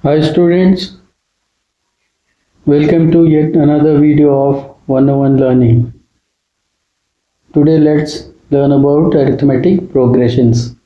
Hi students, welcome to yet another video of 101 Learning. Today let's learn about arithmetic progressions.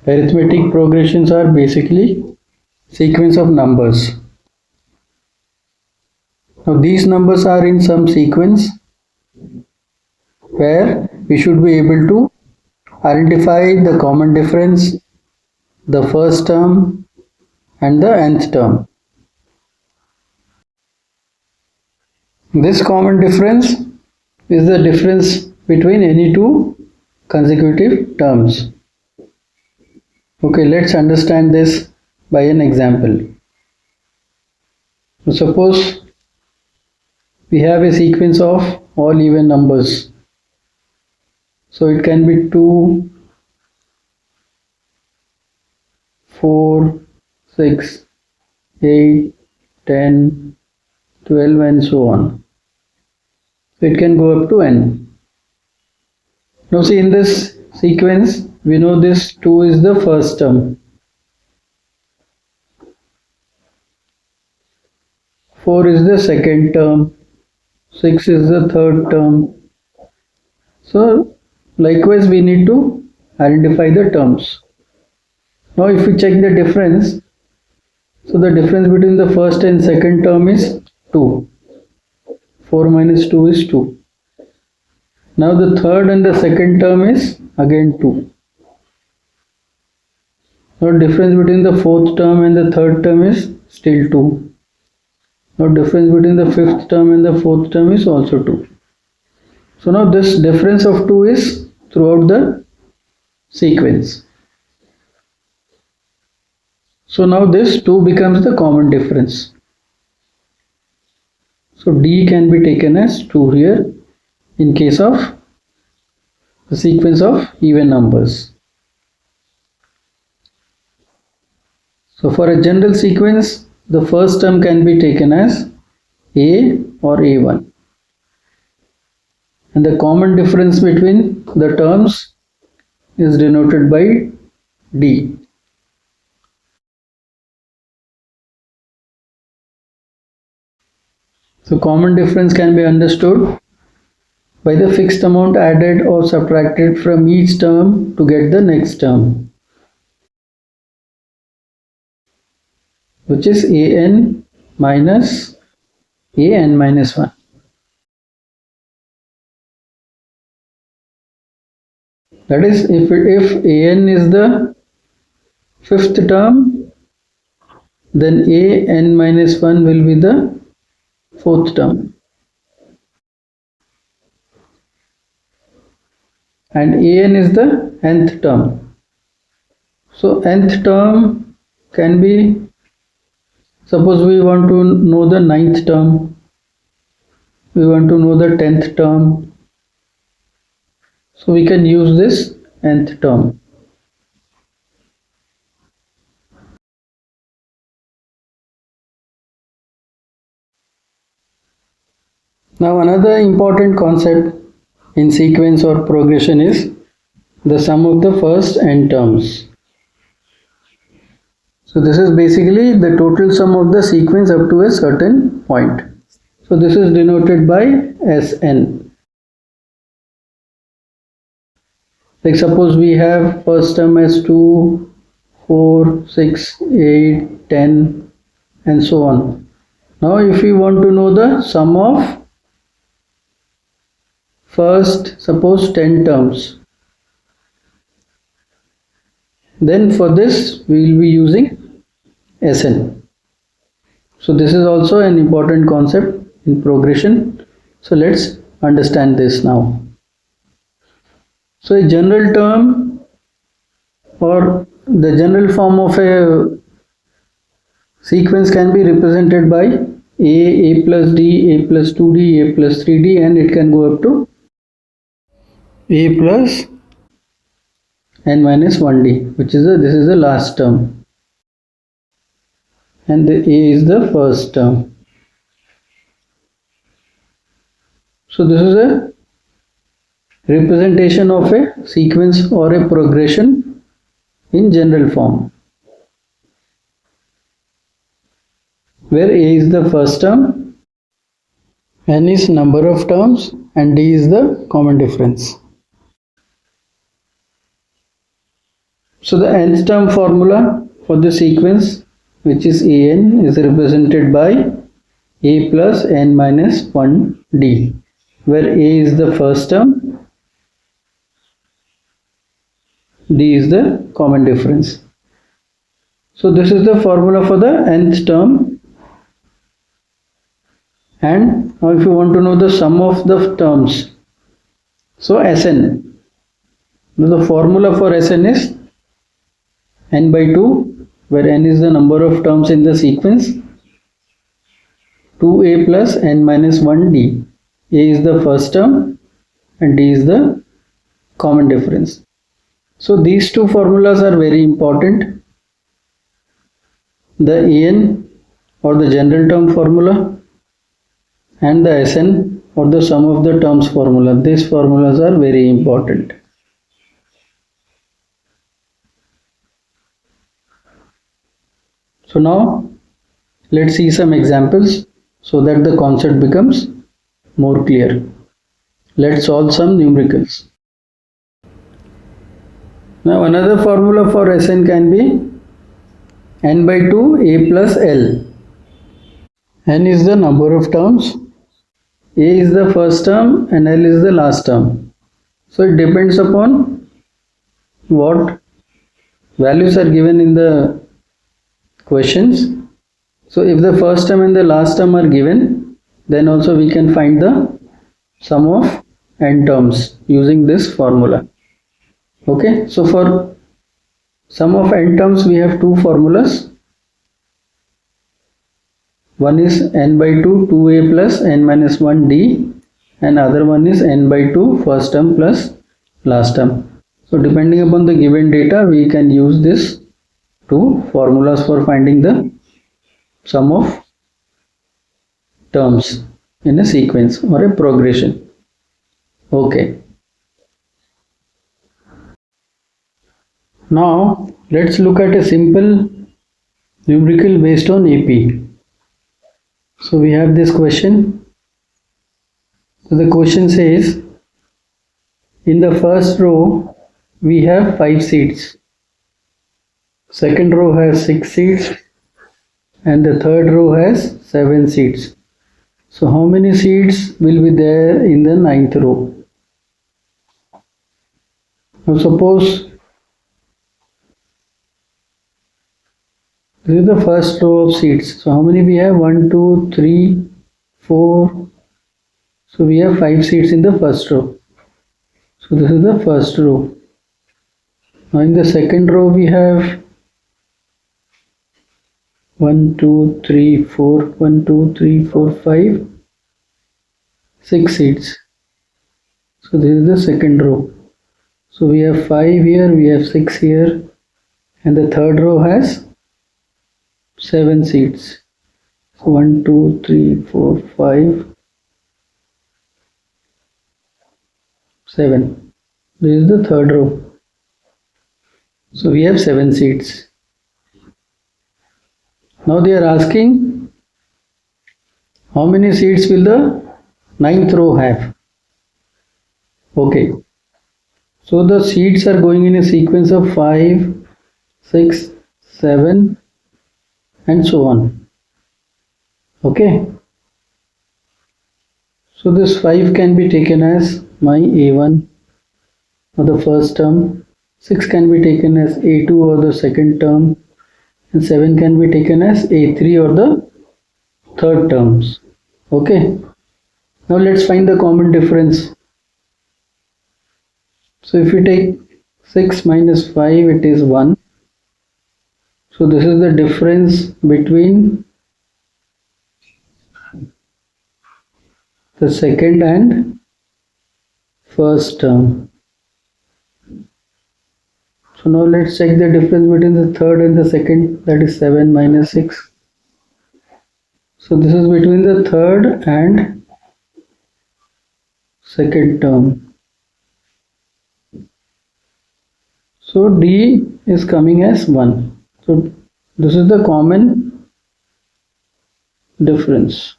Arithmetic progressions are basically sequence of numbers. Now these numbers are in some sequence where we should be able to identify the common difference, the first term and the nth term. This common difference is the difference between any two consecutive terms. Okay, let's understand this by an example. So suppose we have a sequence of all even numbers. So it can be 2, 4, 6, 8, 10, 12 and so on. So it can go up to n. Now see, in this sequence we know this 2 is the first term, 4 is the second term, 6 is the third term. So likewise we need to identify the terms. Now if we check the difference, so the difference between the first and second term is 2. 4 minus 2 is 2. Now the third and the second term is again 2. Now difference between the fourth term and the third term is still 2. Now difference between the fifth term and the fourth term is also 2. So now this difference of 2 is throughout the sequence. So now this 2 becomes the common difference. So D can be taken as 2 here in case of the sequence of even numbers. So for a general sequence, the first term can be taken as A or A1. And the common difference between the terms is denoted by D. So common difference can be understood by the fixed amount added or subtracted from each term to get the next term, which is an minus 1. That is, if an is the fifth term, then an minus 1 will be the fourth term. And an is the nth term. So nth term can be, suppose we want to know the ninth term, we want to know the 10th term. So we can use this nth term. Now another important concept in sequence or progression is the sum of the first n terms. So this is basically the total sum of the sequence up to a certain point. So this is denoted by Sn. Like suppose we have first term as 2, 4, 6, 8, 10 and so on. Now if we want to know the sum of first, suppose 10 terms, then for this we will be using Sn. So this is also an important concept in progression. So let's understand this now. So a general term or the general form of a sequence can be represented by a plus d, a plus 2d, a plus 3d, and it can go up to a plus n minus 1d, which is this is the last term, and the a is the first term. So this is a representation of a sequence or a progression in general form. where A is the first term, N is number of terms, and D is the common difference. So the nth term formula for the sequence, which is An, is represented by A plus n minus 1D, where A is the first term, D is the common difference. So this is the formula for the nth term. And now if you want to know the sum of the terms, so Sn, the formula for Sn is n by 2, where n is the number of terms in the sequence, 2a plus n minus 1d. A is the first term and d is the common difference. So these two formulas are very important. The an or the general term formula and the Sn or the sum of the terms formula. These formulas are very important. So now let's see some examples so that the concept becomes more clear. Let's solve some numericals. Now another formula for Sn can be n by 2 a plus l. N is the number of terms, a is the first term and l is the last term. So it depends upon what values are given in the questions. So if the first term and the last term are given, then also we can find the sum of n terms using this formula. Okay, so for sum of n terms we have two formulas. One is n by 2 2a plus n minus 1d, and other one is n by 2 first term plus last term. So depending upon the given data, we can use this two formulas for finding the sum of terms in a sequence or a progression. Okay. Now let's look at a simple numerical based on AP. So we have this question. So the question says, in the first row we have 5 seats, second row has 6 seats, and the third row has 7 seats. So how many seats will be there in the ninth row? Now suppose this is the first row of seats. So how many we have? 1, 2, 3, 4. So we have 5 seats in the first row. So this is the first row. Now in the second row we have 1, 2, 3, 4, 1, 2, 3, 4, 5, 6 seats. So this is the second row. So we have 5 here, we have 6 here, and the third row has 7 seats. So 1, 2, 3, 4, 5, 7. This is the third row. So we have 7 seats. Now they are asking how many seats will the ninth row have. Okay. So the seats are going in a sequence of 5, 6, 7 and so on. Okay. So this 5 can be taken as my A1 or the first term, 6 can be taken as A2 or the second term, and 7 can be taken as A3 or the third terms. Okay. Now let's find the common difference. So if you take 6 minus 5, it is 1. So this is the difference between the second and first term. So now let's check the difference between the third and the second, that is 7 minus 6. So this is between the third and second term. So D is coming as 1. So this is the common difference.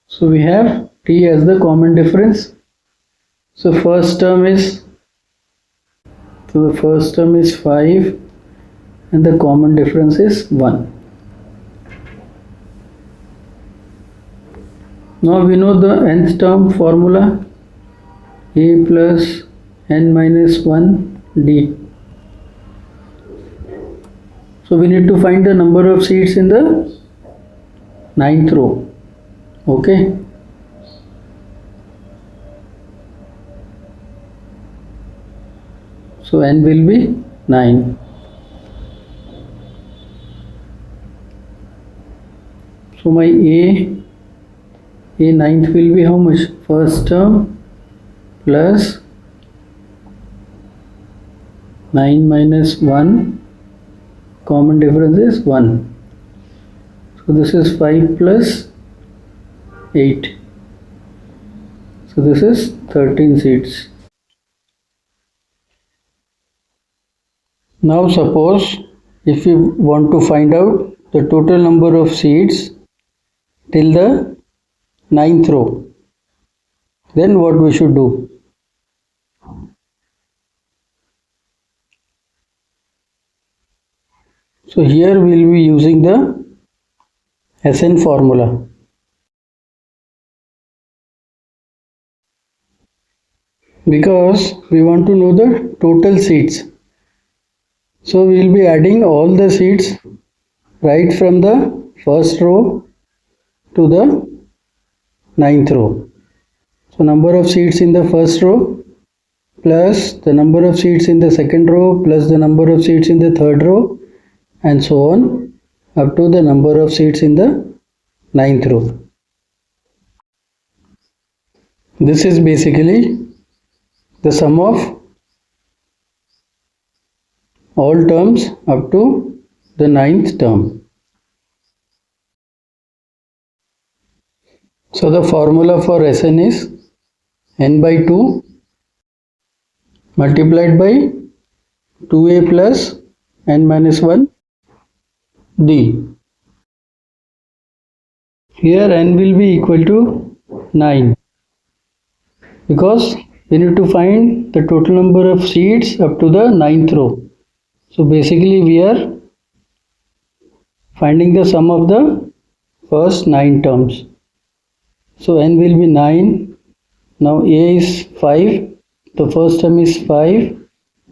So we have t as the common difference. So the first term is 5 and the common difference is 1. Now we know the nth term formula, a plus n minus 1 d. So we need to find the number of seeds in the ninth row. Okay. So n will be 9. So my a ninth will be how much? First term plus 9 minus 1, common difference is 1. So this is 5 plus 8. So this is 13 seeds. Now suppose if we want to find out the total number of seeds till the ninth row, then what we should do? So here we will be using the SN formula. Because we want to know the total seeds. So we will be adding all the seeds right from the first row to the ninth row. So number of seeds in the first row plus the number of seeds in the second row plus the number of seeds in the third row and so on up to the number of seeds in the ninth row. This is basically the sum of all terms up to the ninth term. So the formula for Sn is n by 2 multiplied by 2a plus n minus 1 d. Here n will be equal to 9 because we need to find the total number of seeds up to the ninth row. So basically we are finding the sum of the first 9 terms. So n will be 9. Now a is 5. The first term is 5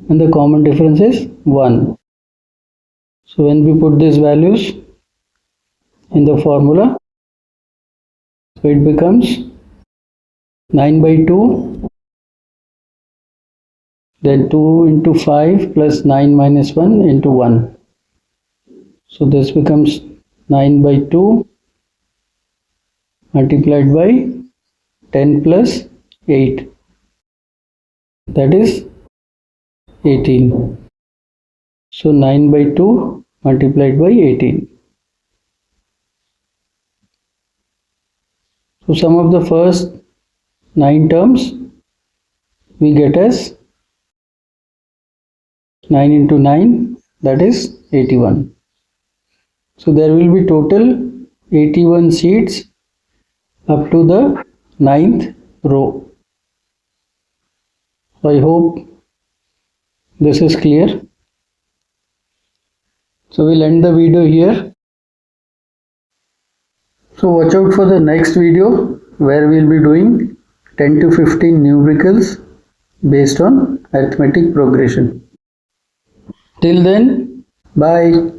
and the common difference is 1. So when we put these values in the formula, so it becomes 9 by 2, then 2 into 5 plus 9 minus 1 into 1. So this becomes 9 by 2 multiplied by 10 plus 8, that is 18. So 9 by 2 multiplied by 18. So sum of the first 9 terms we get as 9 into 9, that is 81. So there will be total 81 seeds up to the ninth row. So I hope this is clear. So we'll end the video here. So watch out for the next video where we'll be doing 10 to 15 numericals based on arithmetic progression. Till then, bye.